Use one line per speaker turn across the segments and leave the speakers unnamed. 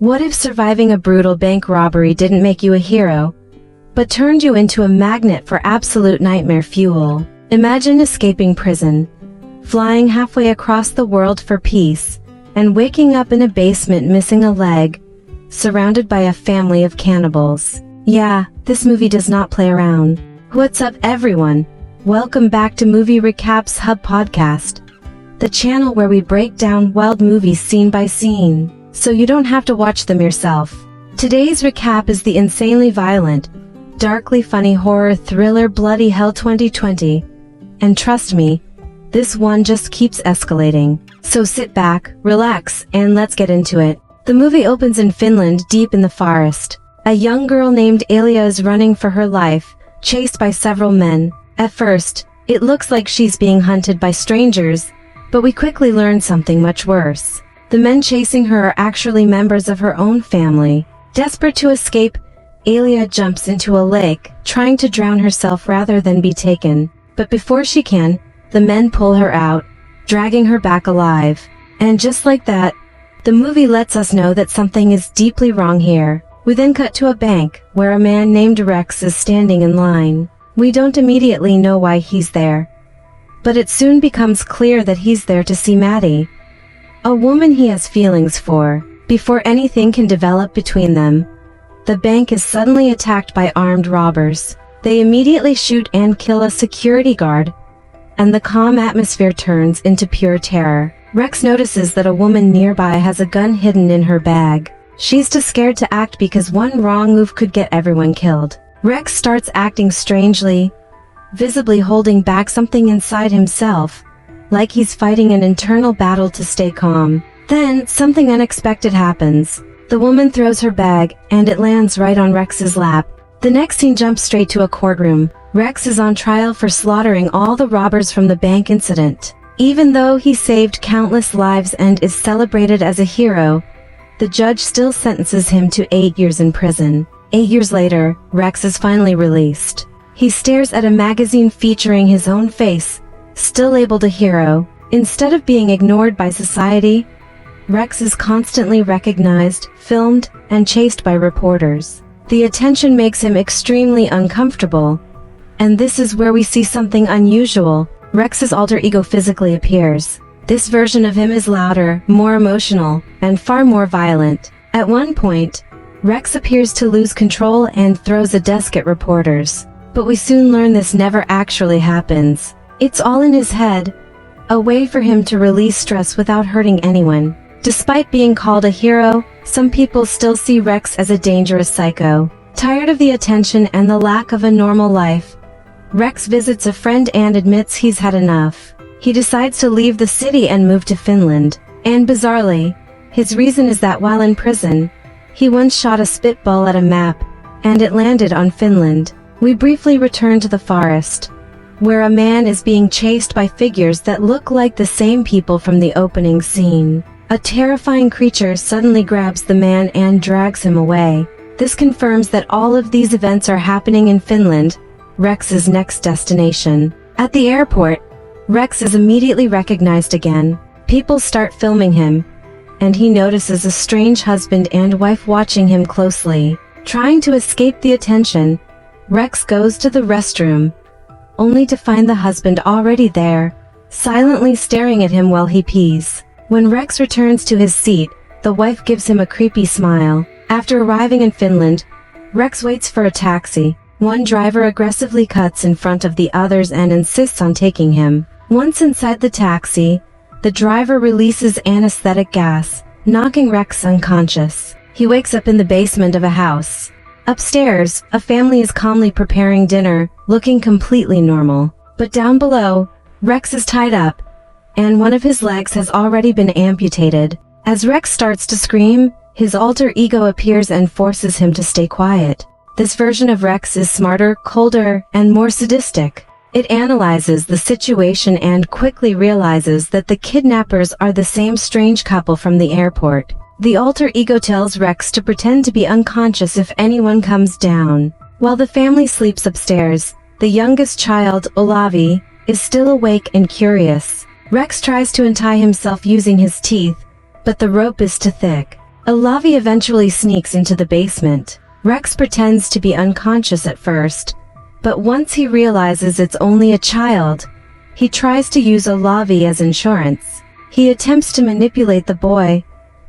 What if surviving a brutal bank robbery didn't make you a hero, but turned you into a magnet for absolute nightmare fuel? Imagine escaping prison, flying halfway across the world for peace, and waking up in a basement missing a leg, surrounded by a family of cannibals. Yeah, this movie does not play around. What's up, everyone? Welcome back to Movie Recaps Hub Podcast, the channel where we break down wild movies scene by scene, so you don't have to watch them yourself. Today's recap is the insanely violent, darkly funny horror thriller Bloody Hell 2020. And trust me, this one just keeps escalating. So sit back, relax, and let's get into it. The movie opens in Finland, deep in the forest. A young girl named Alia is running for her life, chased by several men. At first, it looks like she's being hunted by strangers, but we quickly learn something much worse. The men chasing her are actually members of her own family. Desperate to escape, Alia jumps into a lake, trying to drown herself rather than be taken. But before she can, the men pull her out, dragging her back alive. And just like that, the movie lets us know that something is deeply wrong here. We then cut to a bank, where a man named Rex is standing in line. We don't immediately know why he's there, but it soon becomes clear that he's there to see Maddie, a woman he has feelings for. Before anything can develop between them, the bank is suddenly attacked by armed robbers. They immediately shoot and kill a security guard, and the calm atmosphere turns into pure terror. Rex notices that a woman nearby has a gun hidden in her bag. She's too scared to act because one wrong move could get everyone killed. Rex starts acting strangely, visibly holding back something inside himself, like he's fighting an internal battle to stay calm. Then, something unexpected happens. The woman throws her bag, and it lands right on Rex's lap. The next scene jumps straight to a courtroom. Rex is on trial for slaughtering all the robbers from the bank incident. Even though he saved countless lives and is celebrated as a hero, the judge still sentences him to 8 years in prison. 8 years later, Rex is finally released. He stares at a magazine featuring his own face, still labeled a hero. Instead of being ignored by society, Rex is constantly recognized, filmed, and chased by reporters. The attention makes him extremely uncomfortable, and this is where we see something unusual. Rex's alter ego physically appears. This version of him is louder, more emotional, and far more violent. At one point, Rex appears to lose control and throws a desk at reporters. But we soon learn this never actually happens. It's all in his head, a way for him to release stress without hurting anyone. Despite being called a hero, some people still see Rex as a dangerous psycho. Tired of the attention and the lack of a normal life, Rex visits a friend and admits he's had enough. He decides to leave the city and move to Finland. And bizarrely, his reason is that while in prison, he once shot a spitball at a map, and it landed on Finland. We briefly return to the forest, where a man is being chased by figures that look like the same people from the opening scene. A terrifying creature suddenly grabs the man and drags him away. This confirms that all of these events are happening in Finland, Rex's next destination. At the airport, Rex is immediately recognized again. People start filming him, and he notices a strange husband and wife watching him closely. Trying to escape the attention, Rex goes to the restroom, only to find the husband already there, silently staring at him while he pees. When Rex returns to his seat, the wife gives him a creepy smile. After arriving in Finland, Rex waits for a taxi. One driver aggressively cuts in front of the others and insists on taking him. Once inside the taxi, the driver releases anesthetic gas, knocking Rex unconscious. He wakes up in the basement of a house. Upstairs, a family is calmly preparing dinner, looking completely normal. But down below, Rex is tied up, and one of his legs has already been amputated. As Rex starts to scream, his alter ego appears and forces him to stay quiet. This version of Rex is smarter, colder, and more sadistic. It analyzes the situation and quickly realizes that the kidnappers are the same strange couple from the airport. The alter ego tells Rex to pretend to be unconscious if anyone comes down. While the family sleeps upstairs, the youngest child, Olavi, is still awake and curious. Rex tries to untie himself using his teeth, but the rope is too thick. Olavi eventually sneaks into the basement. Rex pretends to be unconscious at first, but once he realizes it's only a child, he tries to use Olavi as insurance. He attempts to manipulate the boy,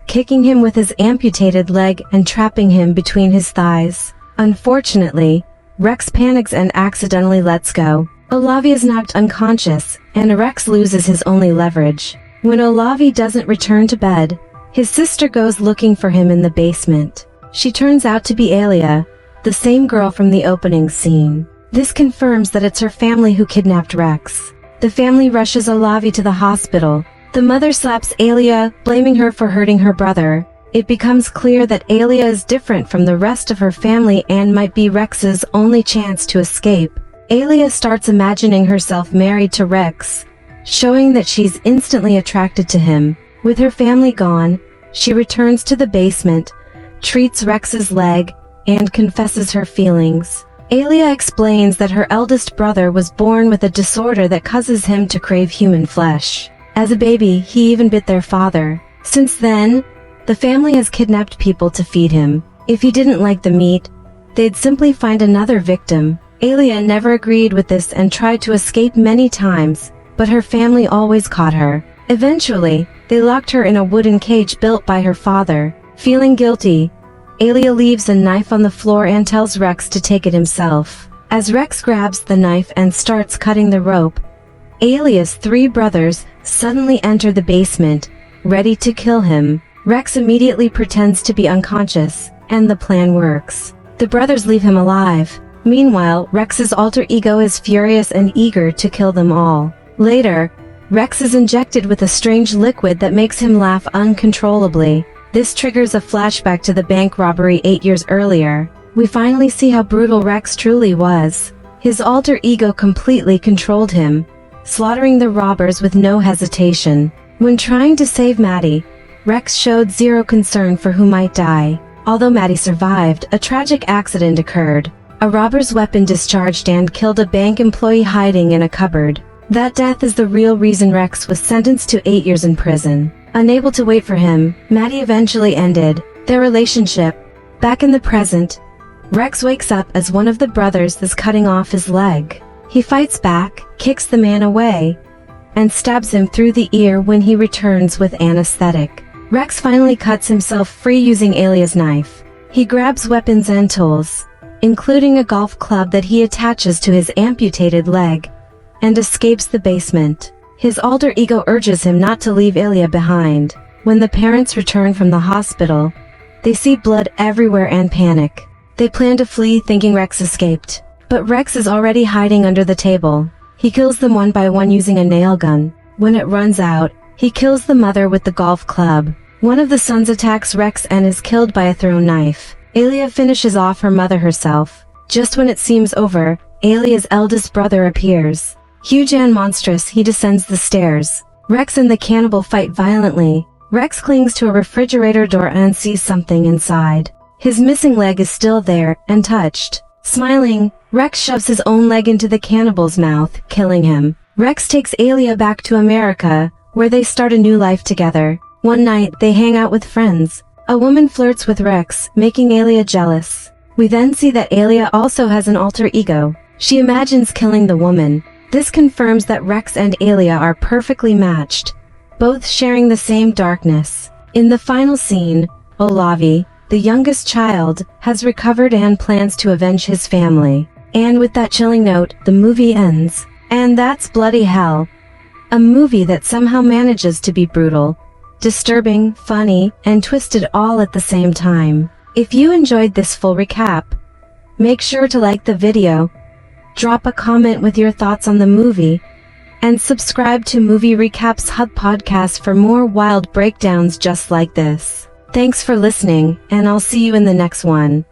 kicking him with his amputated leg and trapping him between his thighs. Unfortunately, Rex panics and accidentally lets go. Olavi is knocked unconscious, and Rex loses his only leverage. When Olavi doesn't return to bed, his sister goes looking for him in the basement. She turns out to be Alia, the same girl from the opening scene. This confirms that it's her family who kidnapped Rex. The family rushes Olavi to the hospital. The mother slaps Alia, blaming her for hurting her brother. It becomes clear that Alia is different from the rest of her family and might be Rex's only chance to escape. Alia starts imagining herself married to Rex, showing that she's instantly attracted to him. With her family gone, she returns to the basement, treats Rex's leg, and confesses her feelings. Alia explains that her eldest brother was born with a disorder that causes him to crave human flesh. As a baby, he even bit their father. Since then, the family has kidnapped people to feed him. If he didn't like the meat, they'd simply find another victim. Alia never agreed with this and tried to escape many times, but her family always caught her. Eventually, they locked her in a wooden cage built by her father. Feeling guilty, Alia leaves a knife on the floor and tells Rex to take it himself. As Rex grabs the knife and starts cutting the rope, Alia's 3 brothers suddenly enter the basement, ready to kill him. Rex immediately pretends to be unconscious, and the plan works. The brothers leave him alive. Meanwhile, Rex's alter ego is furious and eager to kill them all. Later, Rex is injected with a strange liquid that makes him laugh uncontrollably. This triggers a flashback to the bank robbery 8 years earlier. We finally see how brutal Rex truly was. His alter ego completely controlled him, slaughtering the robbers with no hesitation. When trying to save Maddie, Rex showed zero concern for who might die. Although Maddie survived, a tragic accident occurred. A robber's weapon discharged and killed a bank employee hiding in a cupboard. That death is the real reason Rex was sentenced to 8 years in prison. Unable to wait for him, Maddie eventually ended their relationship. Back in the present, Rex wakes up as one of the brothers is cutting off his leg. He fights back, kicks the man away, and stabs him through the ear when he returns with anesthetic. Rex finally cuts himself free using Alia's knife. He grabs weapons and tools, including a golf club that he attaches to his amputated leg, and escapes the basement. His alter ego urges him not to leave Alia behind. When the parents return from the hospital, they see blood everywhere and panic. They plan to flee thinking Rex escaped, but Rex is already hiding under the table. He kills them one by one using a nail gun. When it runs out, he kills the mother with the golf club. One of the sons attacks Rex and is killed by a thrown knife. Alia finishes off her mother herself. Just when it seems over, Alia's eldest brother appears. Huge and monstrous, he descends the stairs. Rex and the cannibal fight violently. Rex clings to a refrigerator door and sees something inside. His missing leg is still there, untouched. Smiling, Rex shoves his own leg into the cannibal's mouth, killing him. Rex takes Alia back to America, where they start a new life together. One night, they hang out with friends. A woman flirts with Rex, making Alia jealous. We then see that Alia also has an alter ego. She imagines killing the woman. This confirms that Rex and Alia are perfectly matched, both sharing the same darkness. In the final scene, Olavi, the youngest child, has recovered and plans to avenge his family. And with that chilling note, the movie ends. And that's bloody hell. A movie that somehow manages to be brutal, disturbing, funny, and twisted all at the same time. If you enjoyed this full recap, make sure to like the video, drop a comment with your thoughts on the movie, and subscribe to Movie Recaps Hub podcast for more wild breakdowns just like this. Thanks for listening, and I'll see you in the next one.